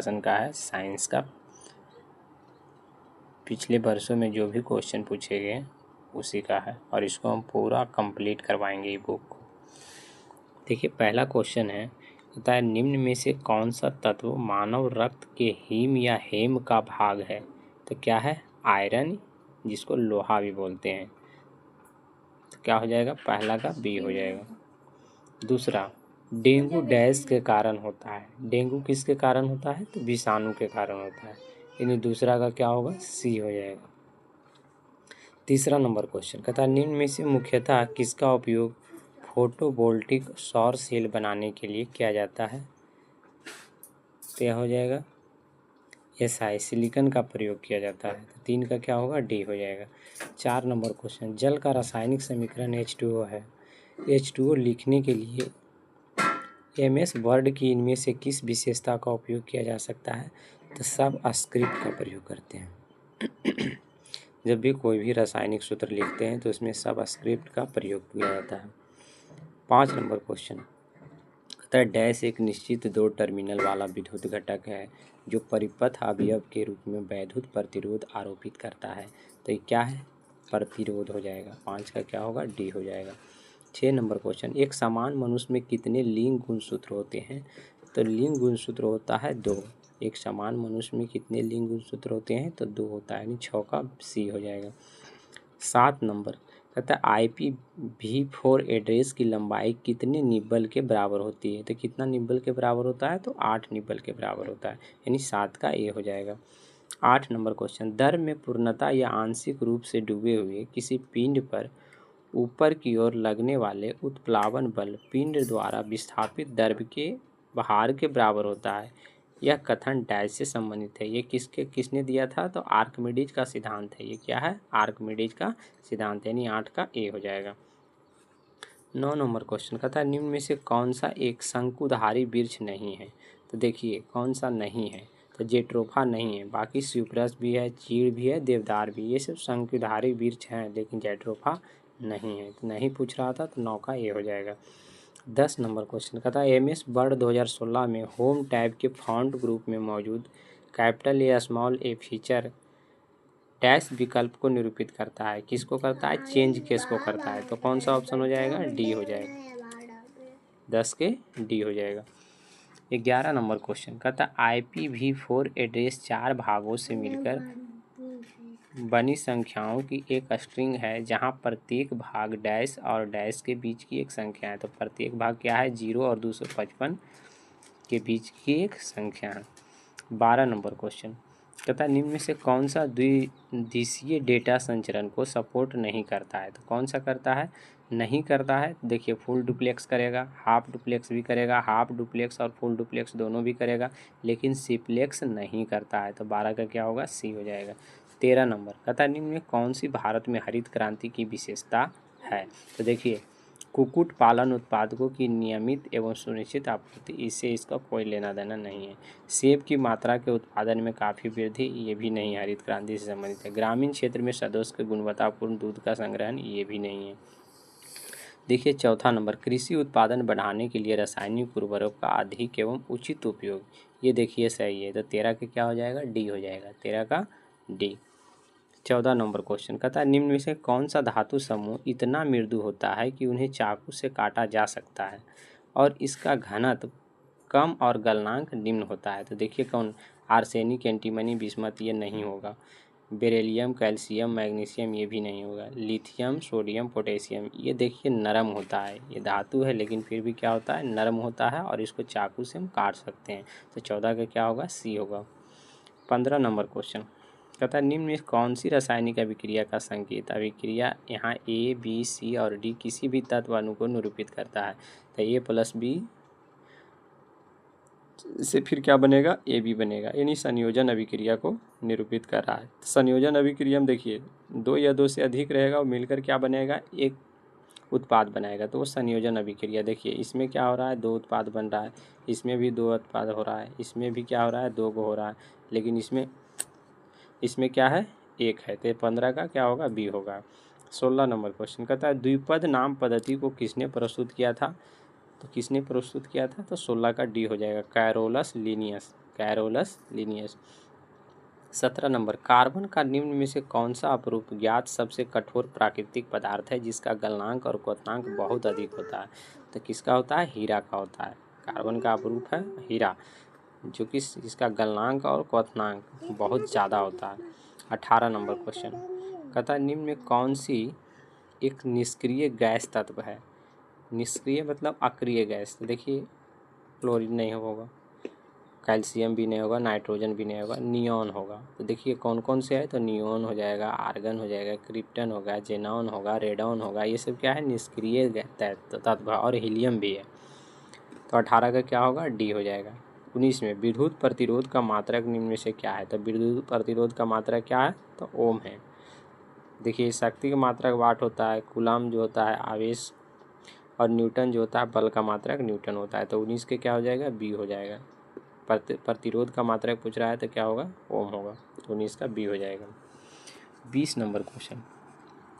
अनुशासन का है, साइंस का। पिछले वर्षों में जो भी क्वेश्चन पूछे गए उसी का है और इसको हम पूरा कंप्लीट करवाएंगे ये बुक को। देखिए पहला क्वेश्चन है, कहता है निम्न में से कौन सा तत्व मानव रक्त के हीम या हेम का भाग है? तो क्या है? आयरन, जिसको लोहा भी बोलते हैं। तो क्या हो जाएगा? पहला का बी हो जाएगा। दूसरा, डेंगू डैश के कारण होता है। डेंगू किसके कारण होता है? तो विषाणु के कारण होता है, यानी दूसरा का क्या होगा? सी हो जाएगा। तीसरा नंबर क्वेश्चन, कहता है निम्न में से मुख्यतः किसका उपयोग फोटोवोल्टिक सौर सेल बनाने के लिए किया जाता है? तो यह हो जाएगा SI, सिलिकॉन का प्रयोग किया जाता है। तो 3 का क्या होगा? डी हो जाएगा। 4 नंबर क्वेश्चन, जल का रासायनिक समीकरण H2O है। H2O लिखने के लिए MS वर्ड की इनमें से किस विशेषता का उपयोग किया जा सकता है? तो सब स्क्रिप्ट का प्रयोग करते हैं। जब भी कोई भी रासायनिक सूत्र लिखते हैं तो उसमें सब स्क्रिप्ट का प्रयोग किया जाता है। 5 नंबर क्वेश्चन, कहता है डैश एक निश्चित 2 टर्मिनल वाला विद्युत घटक है जो परिपथ अवयव के रूप में वैद्युत प्रतिरोध आरोपित करता है। तो ये क्या है? प्रतिरोध हो जाएगा। 5 का क्या होगा? डी हो जाएगा। 6 नंबर क्वेश्चन, एक समान मनुष्य में कितने लिंग गुणसूत्र होते हैं? तो लिंग गुणसूत्र होता है 2। एक समान मनुष्य में कितने लिंग गुणसूत्र होते हैं? तो 2 होता है, यानी 6 का सी हो जाएगा। 7 नंबर, कहता है IPv4 एड्रेस की लंबाई कितने निब्बल के बराबर होती है? तो कितना निब्बल के बराबर होता है? तो 8 निब्बल के बराबर होता है, यानी 7 का ए हो जाएगा। 8 नंबर क्वेश्चन, द्रव में पूर्णतः या आंशिक रूप से डूबे हुए किसी पिंड पर ऊपर की ओर लगने वाले उत्प्लावन बल पिंड द्वारा विस्थापित द्रव के भार के बराबर होता है। यह कथन डैश से संबंधित है। ये किसने दिया था? तो आर्किमिडीज का सिद्धांत है। ये क्या है? आर्किमिडीज का सिद्धांत, यानी 8 का ए हो जाएगा। 9 नंबर क्वेश्चन, कहता है निम्न में से कौन सा एक शंकुधारी वृक्ष नहीं है? तो देखिए कौन सा नहीं है? तो जेट्रोफा नहीं है, बाकी सिप्रस भी है, चीड़ भी है, देवदार भी, ये सब शंकुधारी वृक्ष हैं, लेकिन जेट्रोफा नहीं है। तो नहीं पूछ रहा था, तो 9 का ए हो जाएगा। 10 नंबर क्वेश्चन, कहता है MS वर्ड 2016 में होम टैब के फॉन्ट ग्रुप में मौजूद कैपिटल या स्मॉल ए फीचर डैश विकल्प को निरूपित करता है। किसको करता है? चेंज केस को करता है। तो कौन सा ऑप्शन हो जाएगा? डी हो जाएगा। 10 के डी हो जाएगा। 11 नंबर क्वेश्चन, कहता है IPv4 एड्रेस 4 भागों से मिलकर बनी संख्याओं की एक स्ट्रिंग है जहां प्रत्येक भाग डैश और डैश के बीच की एक संख्या है। तो प्रत्येक भाग क्या है? 0 और 255 के बीच की एक संख्या है। 12 नंबर क्वेश्चन, कहता है निम्न में से कौन सा द्विदिशीय डेटा संचरण को सपोर्ट नहीं करता है? तो कौन सा करता है? नहीं करता है। देखिए फुल डुप्लेक्स करेगा, हाफ डुप्लेक्स भी करेगा, हाफ डुप्लेक्स और फुल डुप्लेक्स दोनों भी करेगा, लेकिन सिप्लेक्स नहीं करता है। तो 12 का क्या होगा? सी हो जाएगा। 13 नंबर, कहता है निम्न में कौन सी भारत में हरित क्रांति की विशेषता है? तो देखिए कुक्कुट पालन उत्पादकों की नियमित एवं सुनिश्चित आपूर्ति, इससे इसका कोई लेना देना नहीं है। सेब की मात्रा के उत्पादन में काफ़ी वृद्धि, ये भी नहीं हरित क्रांति से संबंधित है। ग्रामीण क्षेत्र में सदस्य के गुणवत्तापूर्ण दूध का संग्रहण, ये भी नहीं है। देखिए चौथा नंबर, कृषि उत्पादन बढ़ाने के लिए रासायनिक उर्वरक का अधिक एवं उचित उपयोग, ये देखिए सही है। तो 13 का क्या हो जाएगा? डी हो जाएगा। 13 का डी। 14 नंबर क्वेश्चन, कहता है निम्न में से कौन सा धातु समूह इतना मृदु होता है कि उन्हें चाकू से काटा जा सकता है और इसका घनत्व कम और गलनांक निम्न होता है? तो देखिए कौन? आर्सेनिक, एंटीमनी, बिस्मथ, ये नहीं होगा। बेरिलियम, कैल्शियम, मैग्नीशियम, ये भी नहीं होगा। लिथियम, सोडियम, पोटेशियम, ये देखिए नरम होता है। ये धातु है लेकिन फिर भी क्या होता है? नरम होता है और इसको चाकू से हम काट सकते हैं। तो 14 का क्या होगा? सी होगा। 15 नंबर क्वेश्चन, कहता है निम्न में कौन सी रासायनिक अभिक्रिया का संकेत अभिक्रिया यहाँ A, B, C और D किसी भी तत्व अणु को निरूपित करता है? तो A+B से फिर क्या बनेगा? AB बनेगा, यानी संयोजन अभिक्रिया को निरूपित कर रहा है। संयोजन अभिक्रिया में देखिए 2 या 2 से अधिक रहेगा और मिलकर क्या बनेगा? एक उत्पाद बनाएगा, तो वो संयोजन अभिक्रिया। देखिए इसमें क्या हो रहा है? 2 उत्पाद बन रहा है, इसमें भी 2 उत्पाद हो रहा है, इसमें भी क्या हो रहा है? 2 को हो रहा है, लेकिन इसमें क्या है? 1 है। तो 15 का क्या होगा? बी होगा। 16 नंबर क्वेश्चन, कहता है द्विपद नाम पद्धति को किसने प्रस्तुत किया था? तो किसने प्रस्तुत किया था? तो 16 का डी हो जाएगा, Carolus Linnaeus. Carolus Linnaeus. 17 number, carbon का निम्न में से कौन सा अपरूप ज्ञात सबसे कठोर प्राकृतिक पदार्थ है जिसका गलनांक और क्वथनांक बहुत अधिक होता है? तो किसका होता है? हीरा का होता है। कार्बन का अपरूप है हीरा, जो कि इसका गलनांक और क्वथनांक बहुत ज़्यादा होता है। 18 नंबर क्वेश्चन, कहता है निम्न में कौन सी एक निष्क्रिय गैस तत्व है? निष्क्रिय मतलब अक्रिय गैस। तो देखिए, क्लोरीन नहीं होगा, कैल्शियम भी नहीं होगा, नाइट्रोजन भी नहीं होगा, नियॉन होगा। तो देखिए कौन कौन से है, तो नियॉन हो जाएगा, आर्गन हो जाएगा, क्रिप्टन होगा, जेनॉन होगा, रेडॉन होगा। ये सब क्या है? निष्क्रिय तत्व, और हीलियम भी है। तो 18 का क्या होगा? डी हो जाएगा। 19 में विद्युत प्रतिरोध का मात्रक निम्न में से क्या है? तो विद्युत प्रतिरोध का मात्रक क्या है? तो ओम है। देखिए, शक्ति का मात्रक वाट होता है, कूलम जो होता है आवेश, और न्यूटन जो होता है बल का मात्रक न्यूटन होता है। तो 19 के क्या हो जाएगा? बी हो जाएगा। प्रतिरोध का मात्रक पूछ रहा है तो क्या होगा? ओम होगा। 19 का बी हो जाएगा। 20 नंबर क्वेश्चन,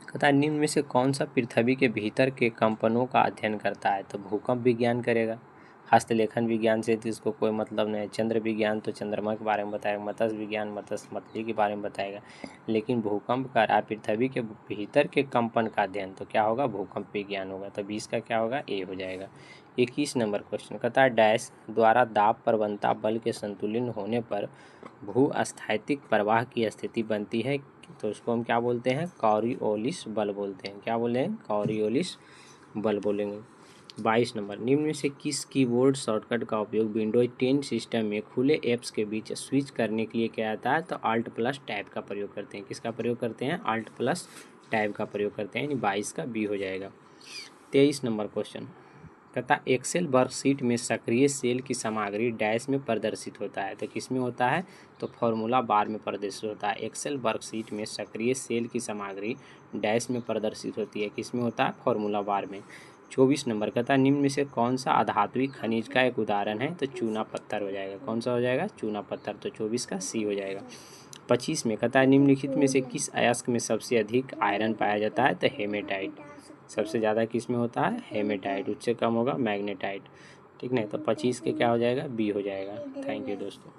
कहता है निम्न में से कौन सा पृथ्वी के भीतर के कंपनों का अध्ययन करता है? तो भूकंप विज्ञान करेगा। हस्तलेखन विज्ञान से तो इसको कोई मतलब नहीं है। चंद्र विज्ञान तो चंद्रमा के बारे में बताएगा। मत्स्य विज्ञान मत्स्य मछली के बारे में बताएगा। लेकिन भूकंप कर रहा है पृथ्वी के भीतर के कंपन का अध्ययन, तो क्या होगा? भूकंप विज्ञान होगा। तो 20 का क्या होगा? ए हो जाएगा। 21 नंबर क्वेश्चन, कहता है डैश द्वारा दाब प्रवणता बल के संतुलन होने पर भूस्थैतिक प्रवाह की स्थिति बनती है, तो उसको हम क्या बोलते हैं? कॉरियोलिस बल बोलते हैं। क्या बोले हैं? कॉरियोलिस बल बोलेंगे। 22 नंबर, निम्न में से किस कीबोर्ड शॉर्टकट का उपयोग विंडोज 10 सिस्टम में खुले ऐप्स के बीच स्विच करने के लिए किया जाता है? तो Alt प्लस टैब का प्रयोग करते हैं। किसका प्रयोग करते हैं? Alt प्लस टैब का प्रयोग करते हैं। यानी 22 का बी हो जाएगा। 23 नंबर क्वेश्चन, कहता एक्सेल वर्कशीट में सक्रिय सेल की सामग्री डैश में प्रदर्शित होता है। तो किस में होता है? तो फॉर्मूला बार में प्रदर्शित होता है। एक्सेल वर्कशीट में सक्रिय सेल की सामग्री डैश में प्रदर्शित होती है। किस में होता है? फॉर्मूला बार में। 24 नंबर, कहता निम्न में से कौन सा अधात्विक खनिज का एक उदाहरण है? तो चूना पत्थर हो जाएगा। कौन सा हो जाएगा? चूना पत्थर। तो 24 का सी हो जाएगा। 25 में, कहता है निम्नलिखित में से किस अयस्क में सबसे अधिक आयरन पाया जाता है? तो हेमेटाइट। सबसे ज़्यादा किस में होता है? हेमेटाइट। उससे कम होगा मैग्नेटाइट। ठीक नहीं, तो 25 के क्या हो जाएगा? बी हो जाएगा। थैंक यू दोस्तों।